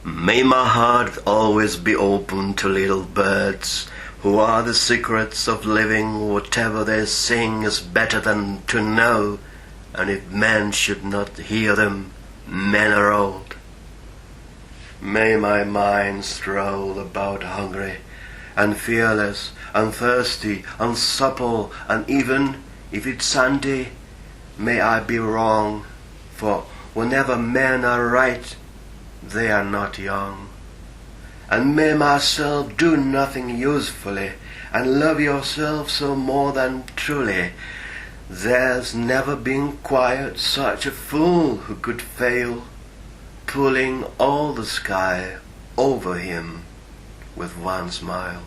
May my heart always be open to little birds, who are the secrets of living. Whatever they sing is better than to know, and if men should not hear them, men are old. May my mind stroll about hungry and fearless and thirsty and supple, and even if it's Sunday, may I be wrong, for whenever men are right, they are not young. And may myself do nothing usefully, and love yourself so more than truly. There's never been quite such a fool who could fail, pulling all the sky over him with one smile.